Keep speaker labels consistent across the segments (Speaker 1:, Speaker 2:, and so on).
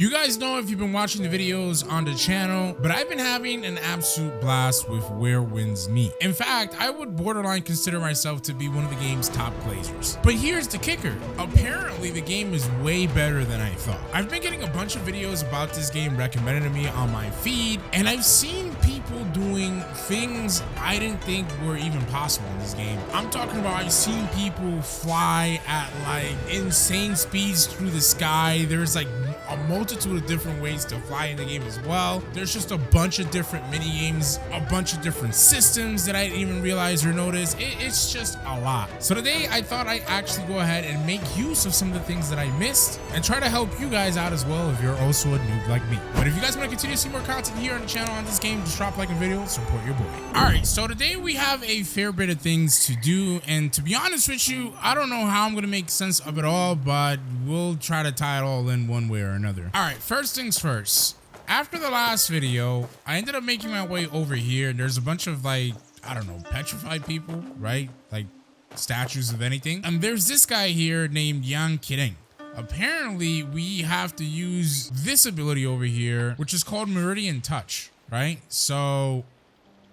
Speaker 1: You guys know if you've been watching the videos on the channel, but I've been having an absolute blast with Where Winds Meet. In fact, I would borderline consider myself to be one of the game's top glazers. But here's the kicker. Apparently, the game is way better than I thought. I've been getting a bunch of videos about this game recommended to me on my feed, and I've seen people doing things I didn't think were even possible in this game. I'm talking about I've seen people fly at like insane speeds through the sky. There's like a multitude of different ways to fly in the game as well. There's just a bunch of different mini games, a bunch of different systems that I didn't even realize or notice. It's just a lot. So today I thought I'd actually go ahead and make use of some of the things that I missed and try to help you guys out as well if you're also a noob like me. But if you guys want to continue to see more content here on the channel on this game, just drop a like a video, support your boy. All right, so today we have a fair bit of things to do, and to be honest with you, I don't know how I'm gonna make sense of it all, but we'll try to tie it all in one way or another. All right, first things first. After the last video, I ended up making my way over here, and there's a bunch of like, I don't know, petrified people, right? Like statues of anything. And there's this guy here named Yānyún Shíliù Shēng. Apparently, we have to use this ability over here, which is called Meridian Touch, right? So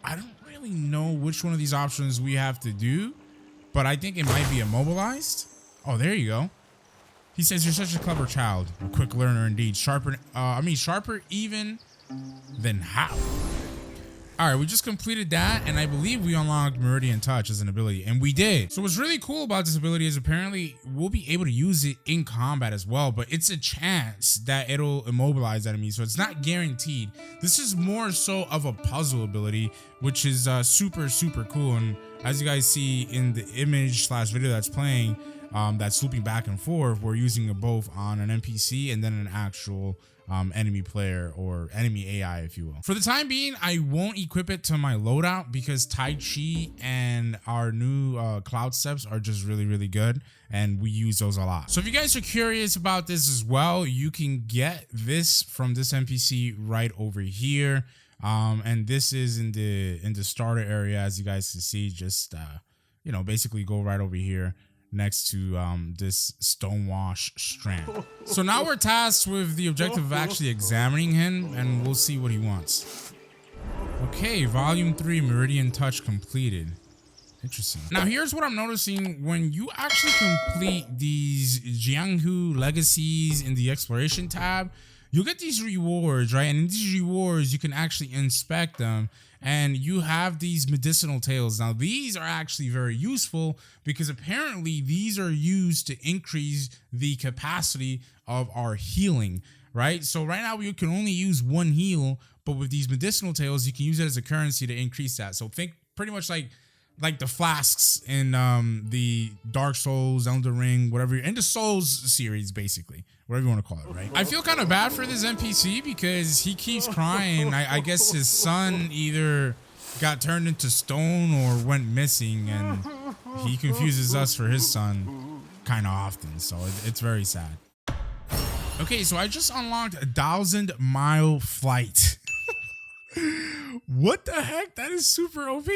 Speaker 1: I don't really know which one of these options we have to do, but I think it might be immobilized. Oh, there you go. He says, "You're such a clever child, a quick learner indeed. Sharper even than how." All right, we just completed that, and I believe we unlocked Meridian Touch as an ability, and we did. So what's really cool about this ability is apparently we'll be able to use it in combat as well, but it's a chance that it'll immobilize enemies, so it's not guaranteed. This is more so of a puzzle ability, which is super cool. And as you guys see in the image / video that's playing, that's looping back and forth, we're using it both on an NPC and then an actual enemy player or enemy AI, if you will. For the time being, I won't equip it to my loadout because Tai Chi and our new cloud steps are just really good, and we use those a lot. So if you guys are curious about this as well, you can get this from this NPC right over here. And this is in the starter area, as you guys can see. Just you know, basically go right over here next to this stonewash strand. So now we're tasked with the objective of actually examining him, and we'll see what he wants. Okay, volume 3 Meridian Touch completed. Interesting. Now here's what I'm noticing. When you actually complete these Jianghu legacies in the exploration tab, you'll get these rewards, right? And in these rewards, you can actually inspect them, and you have these medicinal tails. Now, these are actually very useful because apparently these are used to increase the capacity of our healing, right? So right now you can only use one heal, but with these medicinal tails, you can use it as a currency to increase that. So think pretty much like the flasks in the Dark Souls, Elden Ring, whatever, in the Souls series, basically, whatever you want to call it, right? I feel kind of bad for this NPC because he keeps crying. I guess his son either got turned into stone or went missing, and he confuses us for his son kind of often, so it's very sad. Okay, so I just unlocked a 1,000-mile flight. What the heck? That is super OP.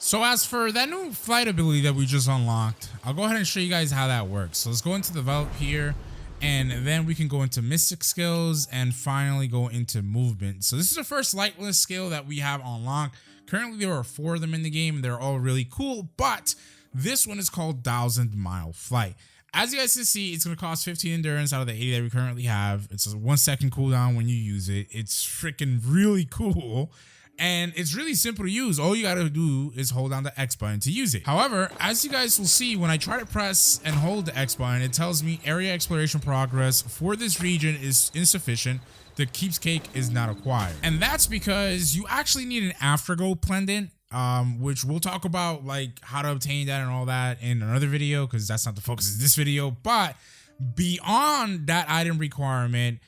Speaker 1: So as for that new flight ability that we just unlocked, I'll go ahead and show you guys how that works. So let's go into develop here, and then we can go into mystic skills and finally go into movement. So this is the first lightless skill that we have unlocked. Currently there are 4 of them in the game, and they're all really cool, but this one is called 1,000-mile flight. As you guys can see, it's going to cost 15 endurance out of the 80 that we currently have. It's a 1-second cooldown when you use it. It's freaking really cool. And it's really simple to use. All you gotta do is hold down the X button to use it. However, as you guys will see, when I try to press and hold the X button, it tells me area exploration progress for this region is insufficient. The keepsake is not acquired. And that's because you actually need an afterglow pendant, which we'll talk about, like how to obtain that and all that in another video, because that's not the focus of this video. But beyond that item requirement,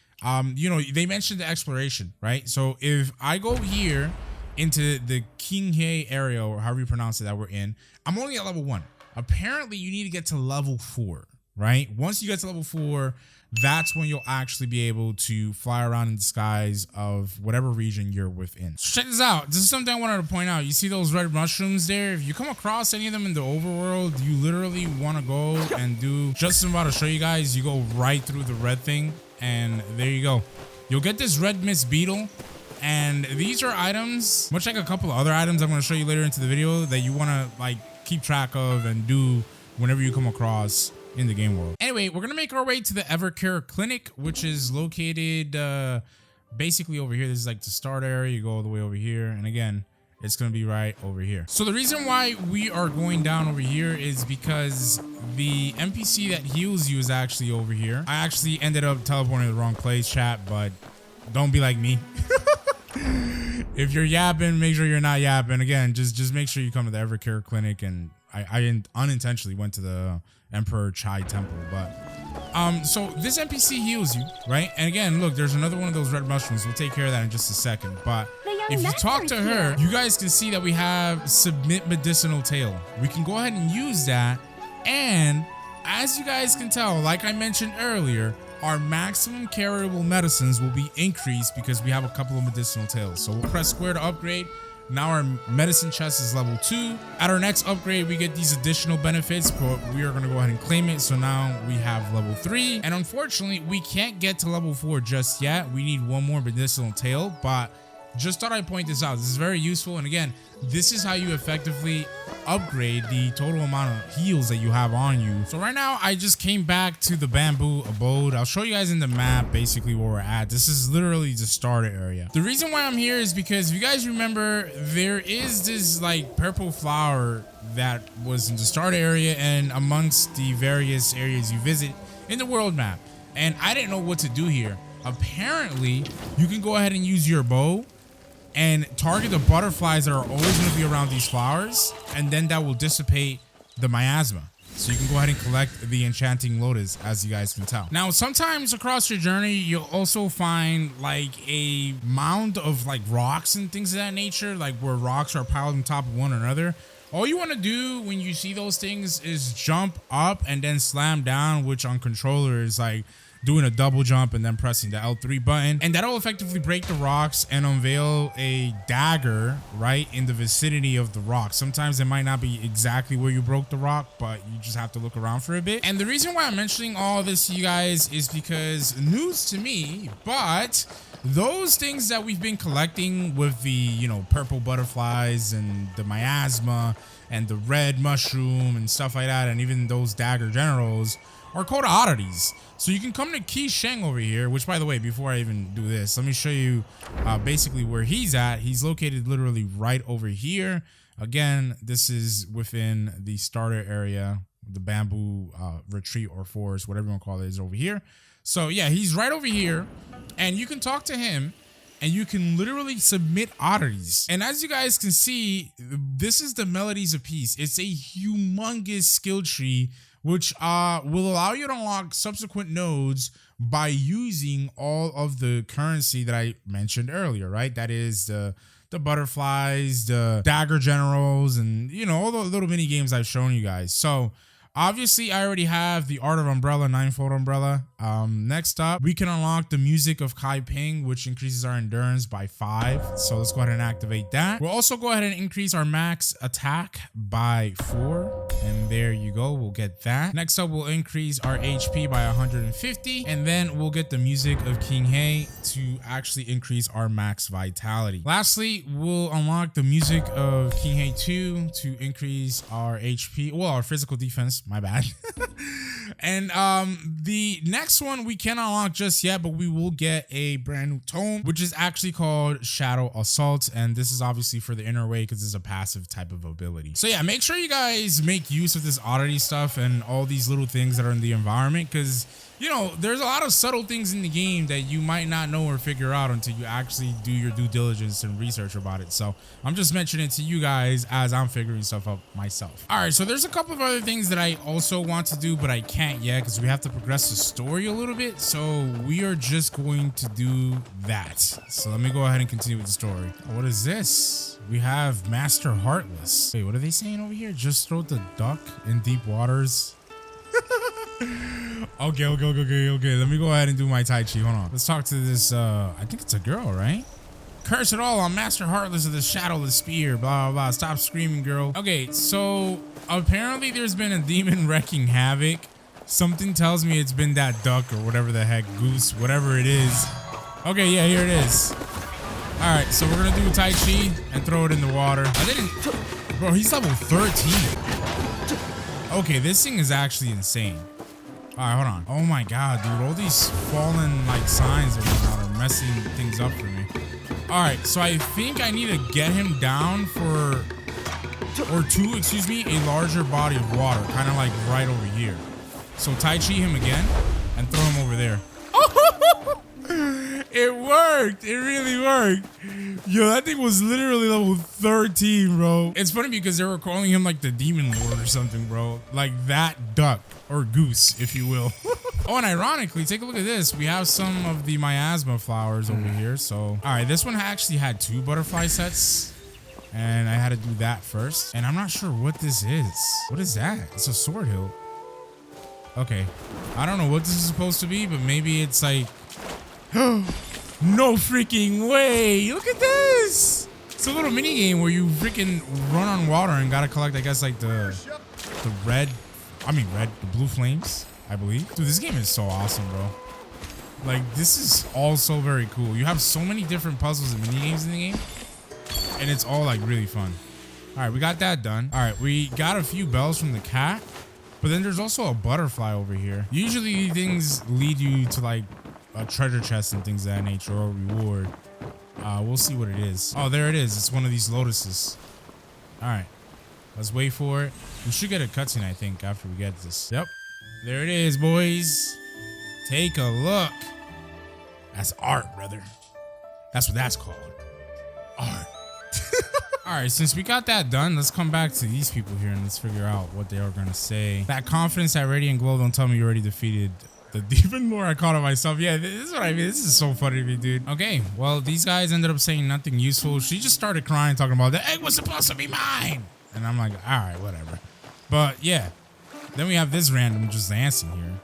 Speaker 1: you know, they mentioned the exploration, right? So if I go here into the Qinghe area, or however you pronounce it, that we're in, I'm only at level 1. Apparently you need to get to level 4, right? Once you get to level 4, that's when you'll actually be able to fly around in the skies of whatever region you're within. So check this out. This is something I wanted to point out. You see those red mushrooms there? If you come across any of them in the overworld, you literally want to go and do just as I'm about to show you guys. You go right through the red thing, and there you go. You'll get this red mist beetle, and these are items, much like a couple of other items I'm going to show you later into the video, that you want to like keep track of and do whenever you come across in the game world. Anyway, we're going to make our way to the Evercare Clinic, which is located basically over here. This is like the start area. You go all the way over here, and again, it's going to be right over here. So the reason why we are going down over here is because the NPC that heals you is actually over here. I actually ended up teleporting to the wrong place, chat, but don't be like me. If you're yapping, make sure you're not yapping. Again, just make sure you come to the Evercare Clinic. And I unintentionally went to the Emperor Chai Temple, but so this NPC heals you, right? And again, look, there's another one of those red mushrooms. We'll take care of that in just a second. But if you talk to her, you guys can see that we have submit medicinal tail. We can go ahead and use that. And as you guys can tell, like I mentioned earlier, our maximum carryable medicines will be increased because we have a couple of medicinal tails. So we'll press square to upgrade. Now our medicine chest is level 2. At our next upgrade, we get these additional benefits, but we are going to go ahead and claim it. So now we have level 3. And unfortunately, we can't get to level 4 just yet. We need one more medicinal tail, but just thought I'd point this out. This is very useful. And again, this is how you effectively upgrade the total amount of heals that you have on you. So right now, I just came back to the bamboo abode. I'll show you guys in the map basically where we're at. This is literally the starter area. The reason why I'm here is because if you guys remember, there is this like purple flower that was in the starter area and amongst the various areas you visit in the world map. And I didn't know what to do here. Apparently, you can go ahead and use your bow and target the butterflies that are always going to be around these flowers, and then that will dissipate the miasma. So you can go ahead and collect the enchanting lotus, as you guys can tell. Now, sometimes across your journey, you'll also find like a mound of like rocks and things of that nature, like where rocks are piled on top of one another. All you want to do when you see those things is jump up and then slam down, which on controller is like doing a double jump and then pressing the L3 button, and that'll effectively break the rocks and unveil a dagger right in the vicinity of the rock. Sometimes it might not be exactly where you broke the rock, but you just have to look around for a bit. And the reason why I'm mentioning all this to you guys is because news to me, but those things that we've been collecting with the, you know, purple butterflies and the miasma and the red mushroom and stuff like that, and even those dagger generals are called oddities. So you can come to Qi Sheng over here, which by the way, before I even do this, let me show you basically where he's at. He's located literally right over here. Again, this is within the starter area, the bamboo retreat or forest, whatever you want to call it, is over here. So yeah, he's right over here, and you can talk to him and you can literally submit oddities. And as you guys can see, this is the Melodies of Peace. It's a humongous skill tree which will allow you to unlock subsequent nodes by using all of the currency that I mentioned earlier, right? That is the butterflies, the dagger generals, and, you know, all the little mini games I've shown you guys. So obviously, I already have the Art of Umbrella, 9-fold umbrella. Next up, we can unlock the Music of Kai Ping, which increases our endurance by 5. So let's go ahead and activate that. We'll also go ahead and increase our max attack by 4. And there you go. We'll get that. Next up, we'll increase our HP by 150. And then we'll get the Music of King He to actually increase our max vitality. Lastly, we'll unlock the Music of King He 2 to increase our HP, well, our physical defense. My bad. And the next one we cannot unlock just yet, but we will get a brand new tome, which is actually called Shadow Assault, and this is obviously for the inner way because it's a passive type of ability. So yeah, make sure you guys make use of this oddity stuff and all these little things that are in the environment, because, you know, there's a lot of subtle things in the game that you might not know or figure out until you actually do your due diligence and research about it. So I'm just mentioning it to you guys as I'm figuring stuff out myself. All right, so there's a couple of other things that I also want to do, but I can't yet because we have to progress the story a little bit. So we are just going to do that. So let me go ahead and continue with the story. What is this? We have Master Heartless. Wait, what are they saying over here? Just throw the duck in deep waters. Okay. Let me go ahead and do my Tai Chi. Hold on. Let's talk to this. I think it's a girl, right? Curse it all, I'm Master Heartless of the Shadowless Spear. Blah, blah, blah. Stop screaming, girl. Okay, so apparently there's been a demon wreaking havoc. Something tells me it's been that duck or whatever the heck, goose, whatever it is. Okay, yeah, here it is. All right, so we're gonna do Tai Chi and throw it in the water. I didn't, bro, he's level 13. Okay, this thing is actually insane. All right, hold on. Oh my God, dude, all these fallen like signs and whatnot are messing things up for me. All right, so I think I need to get him down for, or to, excuse me, a larger body of water, kind of like right over here. So Tai Chi him again and throw him over there. It worked. It really worked. Yo, that thing was literally level 13, bro. It's funny because they were calling him like the demon lord or something, bro. Like that duck or goose, if you will. Oh, and ironically, take a look at this. We have some of the miasma flowers over here. So, all right, this one actually had 2 butterfly sets. And I had to do that first. And I'm not sure what this is. What is that? It's a sword hilt. Okay. I don't know what this is supposed to be, but maybe it's like... No freaking way. Look at this. It's a little mini game where you freaking run on water and gotta collect, I guess, like the blue flames, I believe. Dude, this game is so awesome, bro. Like, this is all so very cool. You have so many different puzzles and mini games in the game, and it's all like really fun. All right, we got that done. All right, we got a few bells from the cat, but then there's also a butterfly over here. Usually things lead you to like a treasure chest and things of that nature, or a reward. We'll see what it is. Oh, there it is. It's one of these lotuses. All right, let's wait for it. We should get a cutscene, I think, after we get this. Yep, there it is, boys. Take a look. That's art, brother. That's what that's called. Art. All right, since we got that done, let's come back to these people here and let's figure out what they are gonna say. That confidence, that radiant glow, don't tell me you already defeated the demon lord. I caught it myself. Yeah, this is what I mean. This is so funny to me, dude. Okay, well, these guys ended up saying nothing useful. She just started crying, talking about the egg was supposed to be mine. And I'm like, all right, whatever. But yeah, then we have this random just dancing here.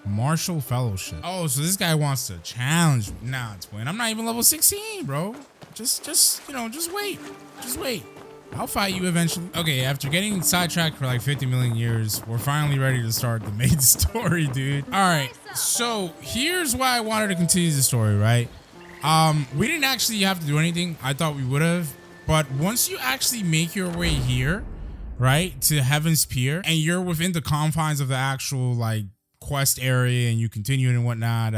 Speaker 1: Martial Fellowship. Oh, so this guy wants to challenge me. Nah, twin. I'm not even level 16, bro. Just you know, just wait. Just wait. I'll fight you eventually. Okay, after getting sidetracked for like 50 million years, we're finally ready to start the main story, dude. All right, so here's why I wanted to continue the story, right? We didn't actually have to do anything. I thought we would have, but once you actually make your way here, right, to Heaven's Pier, and you're within the confines of the actual like quest area, and you continue and whatnot,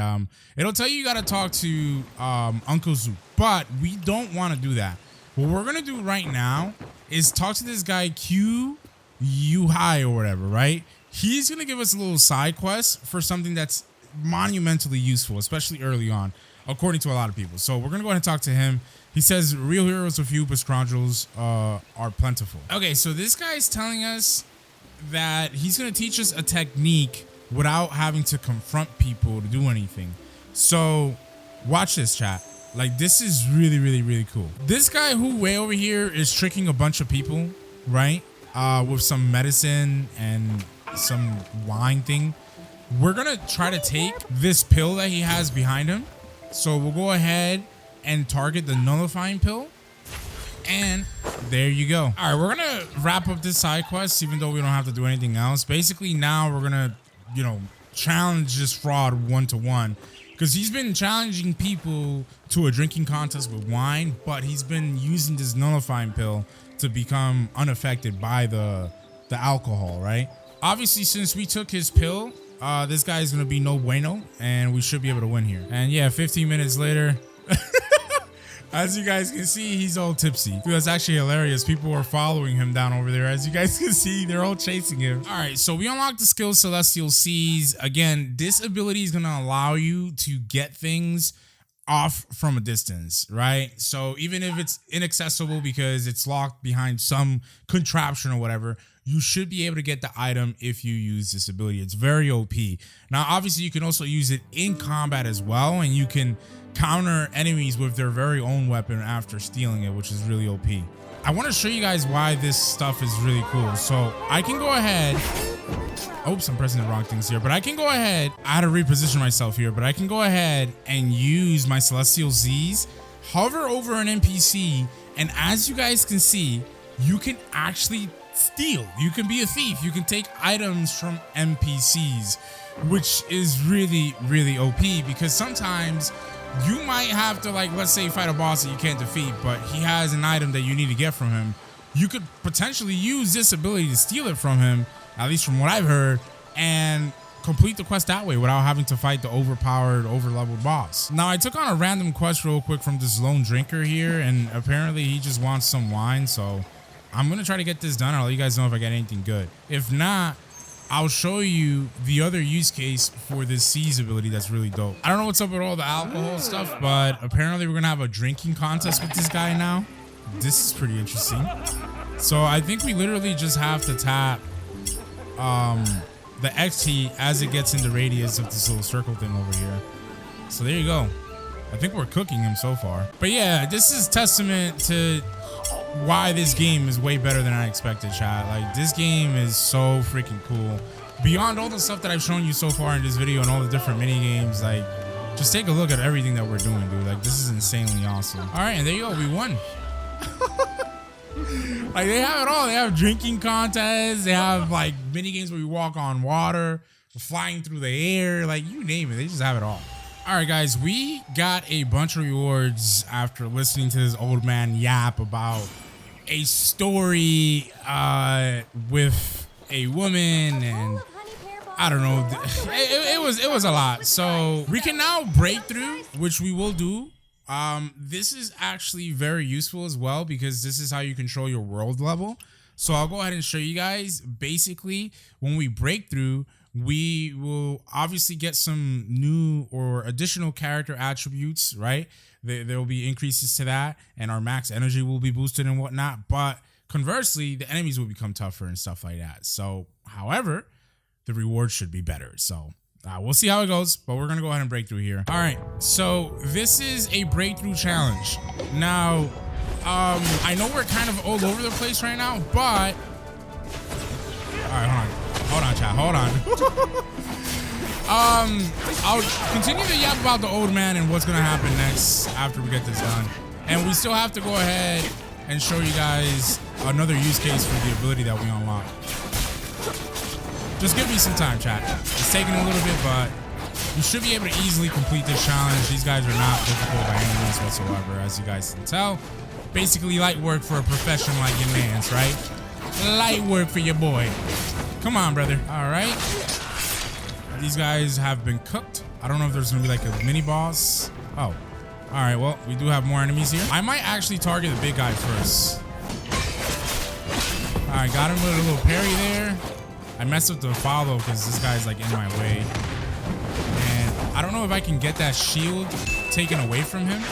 Speaker 1: it'll tell you gotta talk to Uncle Zoo, but we don't want to do that. What we're gonna do right now is talk to this guy Q Yuhai or whatever, right? He's gonna give us a little side quest for something that's monumentally useful, especially early on, according to a lot of people. So we're gonna go ahead and talk to him. He says real heroes are few, but scoundrels are plentiful. Okay, so this guy's telling us that he's gonna teach us a technique without having to confront people to do anything. So watch this, chat. Like, this is really, really, really cool. This guy who way over here is tricking a bunch of people, right? With some medicine and some wine thing. We're gonna try to take this pill that he has behind him. So we'll go ahead and target the nullifying pill. And there you go. All right, we're gonna wrap up this side quest, even though we don't have to do anything else. Basically, now we're gonna, you know, challenge this fraud 1-to-1. Because he's been challenging people to a drinking contest with wine, but he's been using this nullifying pill to become unaffected by the alcohol, right? Obviously, since we took his pill, this guy is going to be no bueno, and we should be able to win here. And yeah, 15 minutes later, as you guys can see, he's all tipsy. Dude, that's actually hilarious. People are following him down over there. As you guys can see, they're all chasing him. All right, so we unlocked the skill Celestial Seas. Again, this ability is going to allow you to get things off from a distance, right? So even if it's inaccessible because it's locked behind some contraption or whatever, you should be able to get the item if you use this ability. It's very OP. Now, obviously, you can also use it in combat as well, and you can counter enemies with their very own weapon after stealing it, which is really OP. I want to show you guys why this stuff is really cool. So I can go ahead. Oops, I'm pressing the wrong things here, but I can go ahead. I had to reposition myself here, but I can go ahead and use my Celestial Z's, hover over an NPC, and as you guys can see, you can actually steal. You can be a thief. You can take items from NPCs, which is really, really OP because sometimes you might have to, like, let's say fight a boss that you can't defeat, but he has an item that you need to get from him. You could potentially use this ability to steal it from him, at least from what I've heard, and complete the quest that way without having to fight the overpowered, overleveled boss. Now, I took on a random quest real quick from this lone drinker here, and apparently he just wants some wine, so I'm gonna try to get this done. I'll let you guys know if I get anything good. If not, I'll show you the other use case for this seize ability that's really dope. I don't know what's up with all the alcohol stuff, but apparently we're gonna have a drinking contest with this guy now. This is pretty interesting. So I think we literally just have to tap the X key as it gets in the radius of this little circle thing over here. So there you go. I think we're cooking him so far. But yeah, this is testament to why this game is way better than I expected, chat. Like, this game is so freaking cool. Beyond all the stuff that I've shown you so far in this video and all the different mini games, like, just take a look at everything that we're doing, dude. Like, this is insanely awesome. All right, and there you go. We won. Like, they have it all. They have drinking contests. They have, like, mini games where you walk on water, flying through the air. Like, you name it. They just have it all. All right, guys, we got a bunch of rewards after listening to this old man yap about a story with a woman, and I don't know. It was a lot. So we can now break through, which we will do. This is actually very useful as well because this is how you control your world level. So I'll go ahead and show you guys. Basically, when we break through, we will obviously get some new or additional character attributes, right? There will be increases to that, and our max energy will be boosted and whatnot. But conversely, the enemies will become tougher and stuff like that. So, however, the reward should be better. So we'll see how it goes, but we're gonna go ahead and break through here. All right, so this is a breakthrough challenge. Now, I know we're kind of all over the place right now, but all right, hold on, chat, hold on. I'll continue to yap about the old man and what's gonna happen next after we get this done. And we still have to go ahead and show you guys another use case for the ability that we unlock. Just give me some time, chat. It's taking a little bit, but you should be able to easily complete this challenge. These guys are not difficult by any means whatsoever, as you guys can tell. Basically, light work for a profession like your man's, right? Light work for your boy. Come on, brother. All right. These guys have been cooked. I don't know if there's gonna be like a mini boss. Oh, all right. Well, we do have more enemies here. I might actually target the big guy first. All right, got him with a little parry there. I messed up the follow because this guy's like in my way. And I don't know if I can get that shield taken away from him.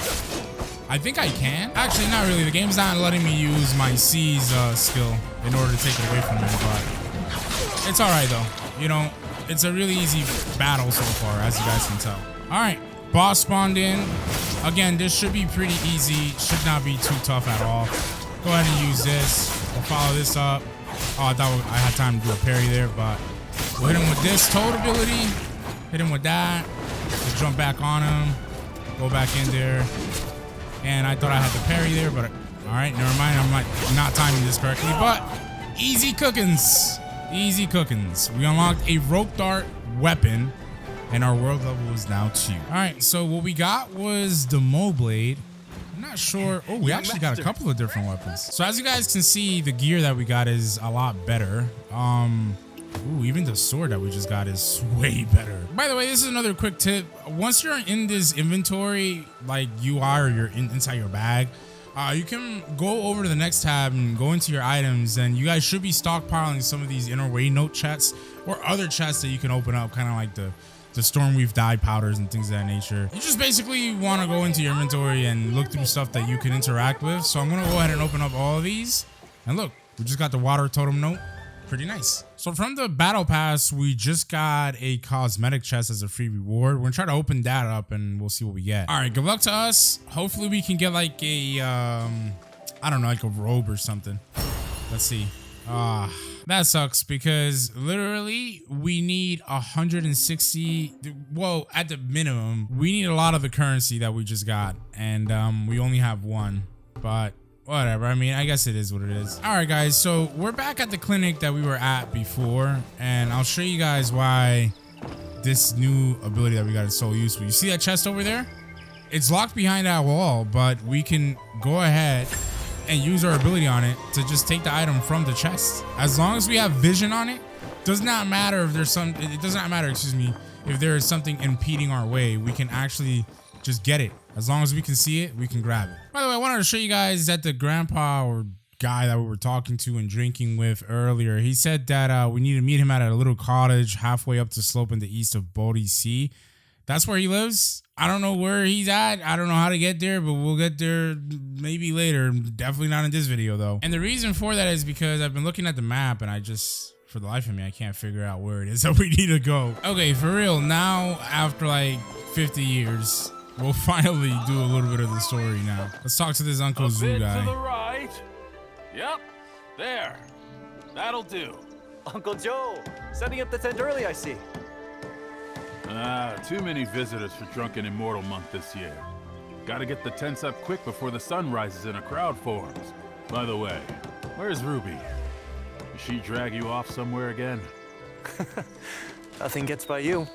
Speaker 1: I think I can. Actually, not really. The game's not letting me use my seize skill in order to take it away from him, but it's all right though. You know, it's a really easy battle so far, as you guys can tell. All right, boss spawned in. Again, this should be pretty easy. Should not be too tough at all. Go ahead and use this. We'll follow this up. Oh, I thought I had time to do a parry there, but we'll hit him with this toad ability. Hit him with that. We'll jump back on him. Go back in there. And I thought I had the parry there, but all right, never mind. I'm like not timing this correctly, but easy cookings. Easy cookings. We unlocked a rope dart weapon, and our world level is now 2. All right, so what we got was the Mo Blade. I'm not sure. Oh, we actually got a couple of different weapons. So as you guys can see, the gear that we got is a lot better. Ooh, even the sword that we just got is way better. By the way, this is another quick tip. Once you're in this inventory, like UI, or you're inside your bag, you can go over to the next tab and go into your items, and you guys should be stockpiling some of these inner way note chests or other chests that you can open up, kind of like the Stormweave dye powders and things of that nature. You just basically want to go into your inventory and look through stuff that you can interact with. So I'm going to go ahead and open up all of these. And look, we just got the water totem note. Pretty nice. So from the battle pass, we just got a cosmetic chest as a free reward. We're gonna try to open that up and we'll see what we get. All right, good luck to us. Hopefully we can get like a, I don't know, like a robe or something. Let's see. That sucks because literally we need 160. Well, at the minimum, we need a lot of the currency that we just got, and we only have 1. But whatever. I mean, I guess it is what it is. All right, guys. So we're back at the clinic that we were at before, and I'll show you guys why this new ability that we got is so useful. You see that chest over there? It's locked behind that wall, but we can go ahead and use our ability on it to just take the item from the chest. As long as we have vision on it, does not matter if there's some, it does not matter, excuse me, if there is something impeding our way, we can actually just get it. As long as we can see it, we can grab it. By the way, I wanted to show you guys that the grandpa or guy that we were talking to and drinking with earlier, he said that we need to meet him at a little cottage halfway up the slope in the east of Bodhi Sea. That's where he lives. I don't know where he's at. I don't know how to get there, but we'll get there maybe later. Definitely not in this video though. And the reason for that is because I've been looking at the map and I just, for the life of me, I can't figure out where it is that we need to go. Okay, for real, now after like 50 years, we'll finally do a little bit of the story now. Let's talk to this Uncle Zoo guy.
Speaker 2: To the right. Yep, there. That'll do.
Speaker 3: Uncle Joe, setting up the tent early, I see.
Speaker 2: Too many visitors for Drunken Immortal Month this year. Gotta get the tents up quick before the sun rises and a crowd forms. By the way, where's Ruby? Did she drag you off somewhere again?
Speaker 3: Nothing gets by you.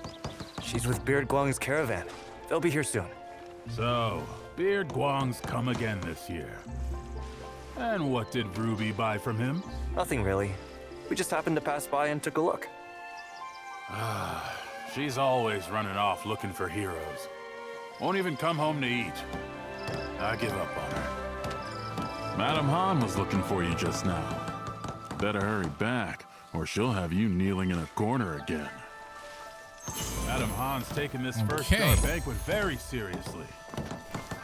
Speaker 3: She's with Beard Guang's caravan. They'll be here soon.
Speaker 2: So, Beard Guang's come again this year. And what did Ruby buy from him?
Speaker 3: Nothing really. We just happened to pass by and took a look.
Speaker 2: She's always running off looking for heroes. Won't even come home to eat. I give up on her. Madame Han was looking for you just now. Better hurry back, or she'll have you kneeling in a corner again. Madame Han's taking this first star banquet very seriously.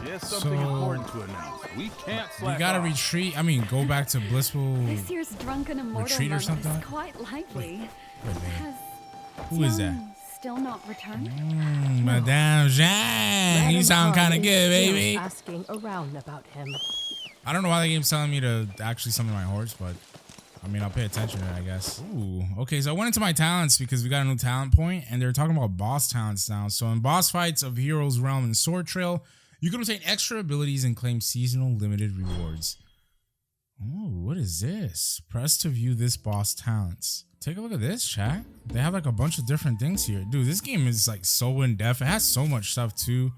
Speaker 2: She has something important to announce. We can't slack
Speaker 1: We gotta
Speaker 2: off.
Speaker 1: retreat. I mean, go back to blissful
Speaker 4: This year's Drunken Immortal
Speaker 1: retreat or
Speaker 4: Month
Speaker 1: something.
Speaker 4: is quite lively.
Speaker 1: Wait a minute.
Speaker 4: Has
Speaker 1: Who is that?
Speaker 4: Yanyun still not returned?
Speaker 1: Madame Zhang. You sound kind of good, baby.
Speaker 5: Asking around about him.
Speaker 1: I don't know why the game's telling me to actually summon my horse, but I mean, I'll pay attention to it, I guess. Ooh, okay, so I went into my talents because we got a new talent point, and they're talking about boss talents now. So in boss fights of Heroes Realm and Sword Trail, you can obtain extra abilities and claim seasonal limited rewards. Ooh, what is this? Press to view this boss talents. Take a look at this, chat. They have like a bunch of different things here. Dude, this game is like so in-depth. It has so much stuff too.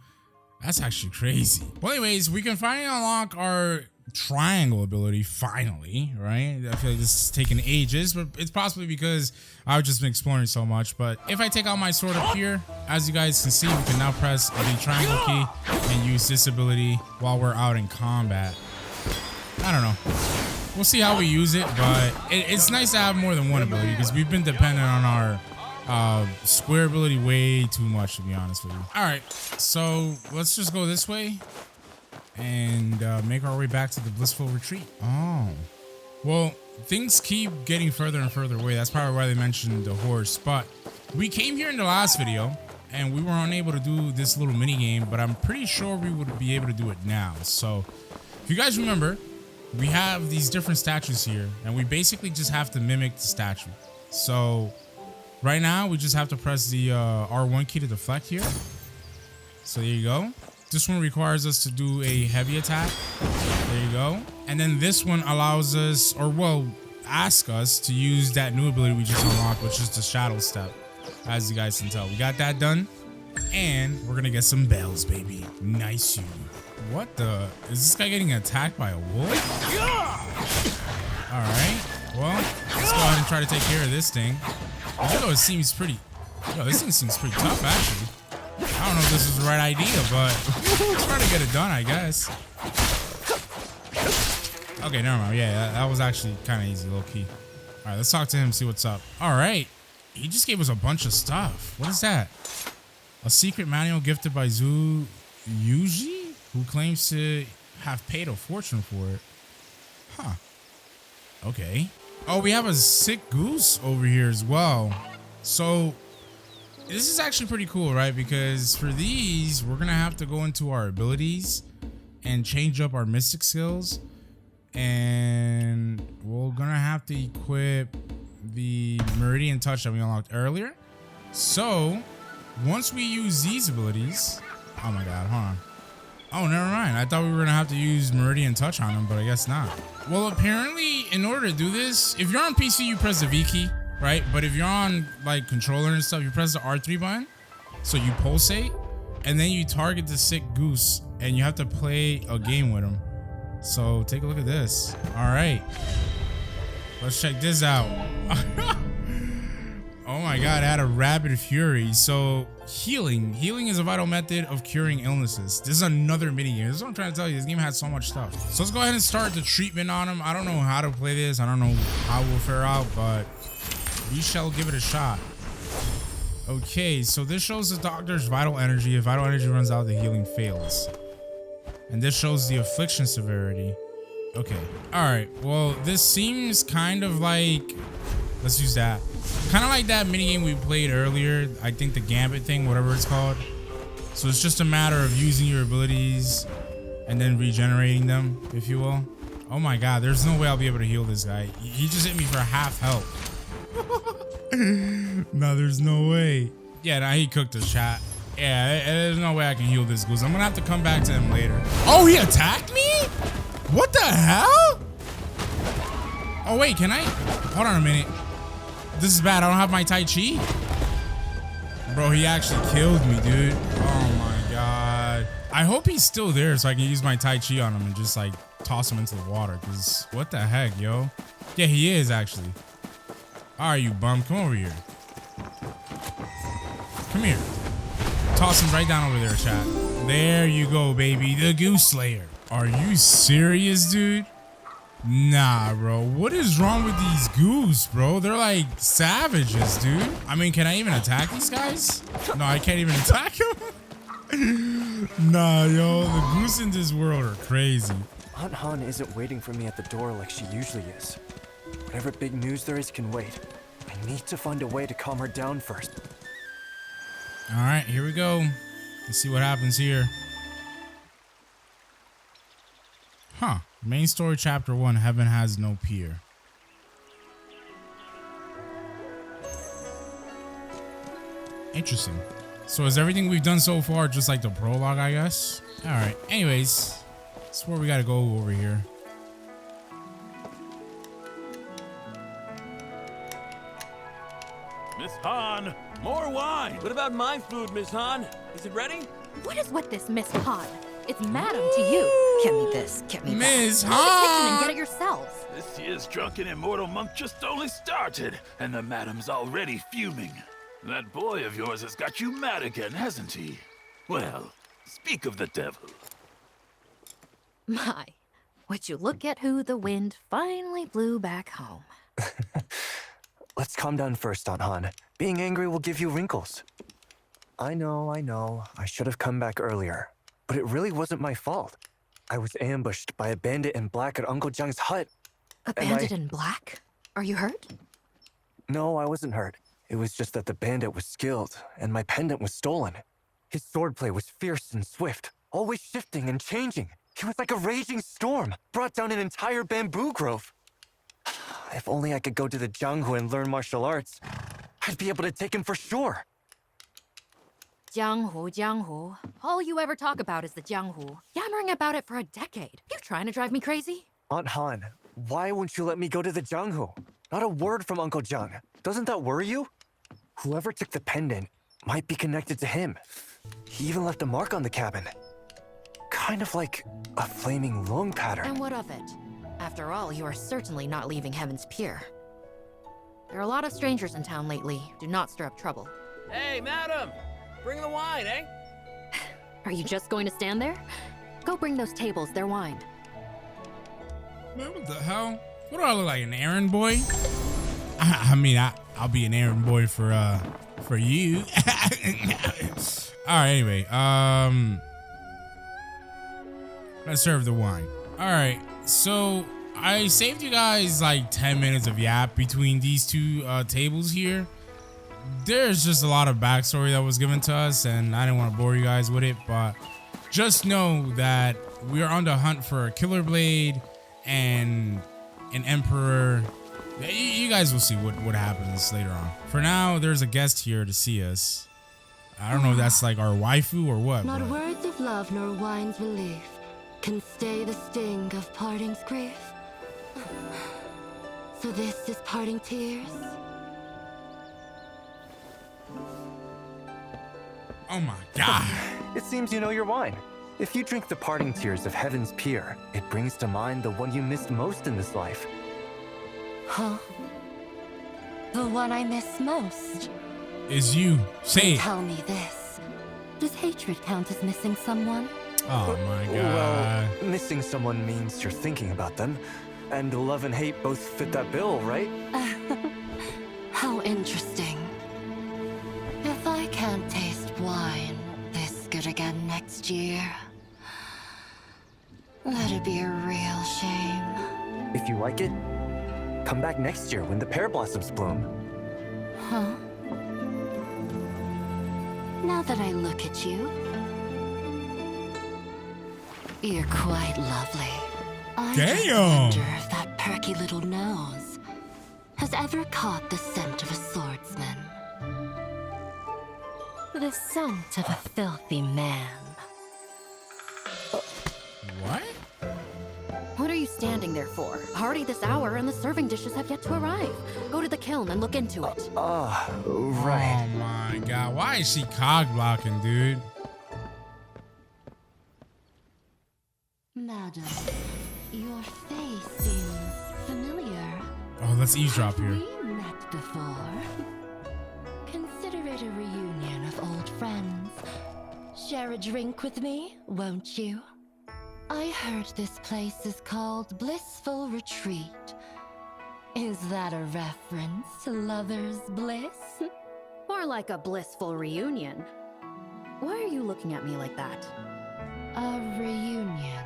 Speaker 1: That's actually crazy. Well, anyways, we can finally unlock our triangle ability, finally, right? I feel like this is taking ages, but it's possibly because I've just been exploring so much. But if I take out my sword up here, as you guys can see, we can now press the triangle key and use this ability while we're out in combat. I don't know. We'll see how we use it, but it's nice to have more than one ability because we've been dependent on our square ability way too much, to be honest with you. All right, so let's just go this way and make our way back to the blissful retreat. Oh, well, things keep getting further and further away. That's probably why they mentioned the horse, but we came here in the last video and we were unable to do this little mini game, but I'm pretty sure we would be able to do it now. So if you guys remember, we have these different statues here and we basically just have to mimic the statue. So right now we just have to press the R1 key to deflect here. So there you go. This one requires us to do a heavy attack. There you go. And then this one allows us, or well, ask us to use that new ability we just unlocked, which is the shadow step. As you guys can tell, we got that done. And we're gonna get some bells, baby. Nice you. What the? Is this guy getting attacked by a wolf? All right. Well, let's go ahead and try to take care of this thing. Although it seems pretty... Yo, this thing seems pretty tough, actually. I don't know if this is the right idea, but let's try to get it done, I guess. Okay, never mind. Yeah, that was actually kind of easy, low-key. All right, let's talk to him, see what's up. All right. He just gave us a bunch of stuff. What is that? A secret manual gifted by Zhu Yuji, who claims to have paid a fortune for it. Huh. Okay. Oh, we have a sick goose over here as well. So this is actually pretty cool, right? Because for these, we're going to have to go into our abilities and change up our mystic skills. And we're going to have to equip the Meridian Touch that we unlocked earlier. So once we use these abilities, oh my God, hold on. Oh, never mind. I thought we were gonna have to use Meridian Touch on him, but I guess not. Well, apparently, in order to do this, if you're on PC, you press the V key, right? But if you're on like controller and stuff, you press the R3 button. So you pulsate, and then you target the sick goose, and you have to play a game with him. So take a look at this. All right, let's check this out. Oh my God, I had a rabid fury. So healing is a vital method of curing illnesses. This is another mini game. This is what I'm trying to tell you. This game has so much stuff. So let's go ahead and start the treatment on him. I don't know how to play this. I don't know how we'll fare out, but we shall give it a shot. Okay, so this shows the doctor's vital energy. If vital energy runs out, the healing fails. And this shows the affliction severity. Okay, all right. Well, this seems kind of like, let's use that. Kind of like that minigame we played earlier. I think the Gambit thing, whatever it's called. So it's just a matter of using your abilities and then regenerating them, if you will. Oh my God, there's no way I'll be able to heal this guy. He just hit me for half health. No, there's no way. Yeah, nah, he cooked us, chat. Yeah, there's no way I can heal this goose. I'm gonna have to come back to him later. Oh, he attacked me? What the hell? Oh wait, can I? Hold on a minute. This is bad. I don't have my Tai Chi. Bro, he actually killed me, dude. Oh my God. I hope he's still there so I can use my Tai Chi on him and just like toss him into the water. Cause what the heck, yo? Yeah, he is actually. All right, you bum. Come over here. Come here. Toss him right down over there, chat. There you go, baby. The Goose Slayer. Are you serious, dude? Nah, bro. What is wrong with these goose, bro? They're like savages, dude. I mean, can I even attack these guys? No, I can't even attack them. Nah, yo. The goose in this world are crazy.
Speaker 3: Aunt Han isn't waiting for me at the door like she usually is. Whatever big news there is can wait. I need to find a way to calm her down first.
Speaker 1: All right, here we go. Let's see what happens here. Huh. Main story chapter 1, Heaven Has No Peer. Interesting. So is everything we've done so far just like the prologue, I guess? All right. Anyways, that's where we got to go over here.
Speaker 2: Miss Han, more wine.
Speaker 6: What about my food, Miss Han? Is it ready?
Speaker 5: What is with this Miss Han? It's madam to you. Get me this, get me that.
Speaker 1: Miss
Speaker 5: Go to the kitchen and
Speaker 1: Han!
Speaker 5: get it yourselves.
Speaker 2: This year's drunken immortal month just only started, and the madam's already fuming. That boy of yours has got you mad again, hasn't he? Well, speak of the devil.
Speaker 5: My, would you look at who the wind finally blew back home.
Speaker 3: Let's calm down first, Aunt Han. Being angry will give you wrinkles. I know. I should have come back earlier. But it really wasn't my fault. I was ambushed by a bandit in black at Uncle Jung's hut.
Speaker 5: A bandit in black? Are you hurt?
Speaker 3: No, I wasn't hurt. It was just that the bandit was skilled, and my pendant was stolen. His swordplay was fierce and swift, always shifting and changing. He was like a raging storm, brought down an entire bamboo grove. If only I could go to the Jianghu and learn martial arts, I'd be able to take him for sure.
Speaker 5: Jianghu. All you ever talk about is the Jianghu. Yammering about it for a decade. You trying to drive me crazy?
Speaker 3: Aunt Han, why won't you let me go to the Jianghu? Not a word from Uncle Jung. Doesn't that worry you? Whoever took the pendant might be connected to him. He even left a mark on the cabin. Kind of like a flaming lung pattern.
Speaker 5: And what of it? After all, you are certainly not leaving Heaven's Pier. There are a lot of strangers in town lately. Do not stir up trouble.
Speaker 6: Hey, madam! Bring the wine, eh?
Speaker 5: Are you just going to stand there? Go bring those tables their wine.
Speaker 1: Man, what the hell? What do I look like, an errand boy? I mean, I'll be an errand boy for you. All right, anyway, let's serve the wine. All right, so I saved you guys like 10 minutes of yap between these two tables here. There's just a lot of backstory that was given to us, and I didn't want to bore you guys with it, but just know that we are on the hunt for a killer blade and an emperor. You guys will see what happens later on. For now, there's a guest here to see us. I don't know if that's like our waifu or what.
Speaker 5: Not
Speaker 1: but
Speaker 5: words of
Speaker 7: love nor wine's relief can stay the sting of parting's grief. So this is parting tears.
Speaker 1: Oh my god.
Speaker 3: It seems you know your wine. If you drink the parting tears of heaven's pier, it brings to mind the one you missed most in this life.
Speaker 7: Huh? The one I miss most?
Speaker 1: Is you. Say it.
Speaker 7: Tell me this. Does hatred count as missing someone?
Speaker 1: Oh my god.
Speaker 3: Well, missing someone means you're thinking about them. And love and hate both fit that bill, right?
Speaker 7: How interesting. If I can't taste wine this good again next year, that'd be a real shame.
Speaker 3: If you like it, come back next year when the pear blossoms bloom.
Speaker 7: Huh? Now that I look at you, you're quite lovely. I just
Speaker 1: Damn.
Speaker 7: wonder if that perky little nose has ever caught the scent of a swordsman. The scent of a filthy man.
Speaker 1: What?
Speaker 5: What are you standing there for? Already this hour and the serving dishes have yet to arrive. Go to the kiln and look into it.
Speaker 3: Right.
Speaker 1: Oh my god. Why is she cog blocking, dude?
Speaker 7: Madam, your face seems familiar.
Speaker 1: Oh, let's eavesdrop
Speaker 7: Have
Speaker 1: here.
Speaker 7: we met before? Consider it a reunion of old friends. Share a drink with me, won't you? I heard this place is called Blissful Retreat. Is that a reference to lover's bliss?
Speaker 5: More like a blissful reunion. Why are you looking at me like that?
Speaker 7: A reunion.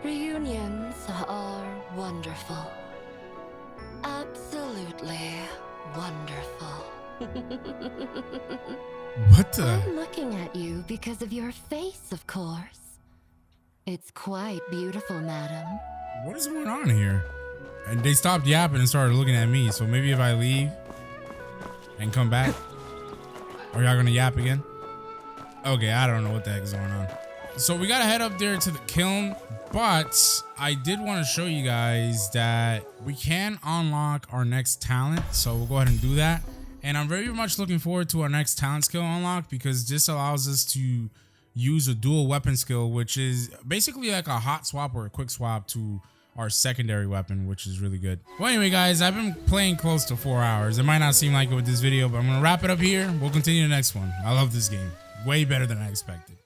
Speaker 7: Reunions are wonderful. Absolutely wonderful.
Speaker 1: What the?
Speaker 7: I'm looking at you because of your face, of course. It's quite beautiful, madam.
Speaker 1: What is going on here? And they stopped yapping and started looking at me. So maybe if I leave and come back, are y'all gonna yap again? Okay, I don't know what the heck is going on. So we gotta head up there to the kiln, but I did want to show you guys that we can unlock our next talent. So we'll go ahead and do that. And I'm very much looking forward to our next talent skill unlock because this allows us to use a dual weapon skill, which is basically like a hot swap or a quick swap to our secondary weapon, which is really good. Well, anyway, guys, I've been playing close to 4 hours. It might not seem like it with this video, but I'm gonna wrap it up here. We'll continue the next one. I love this game. Way better than I expected.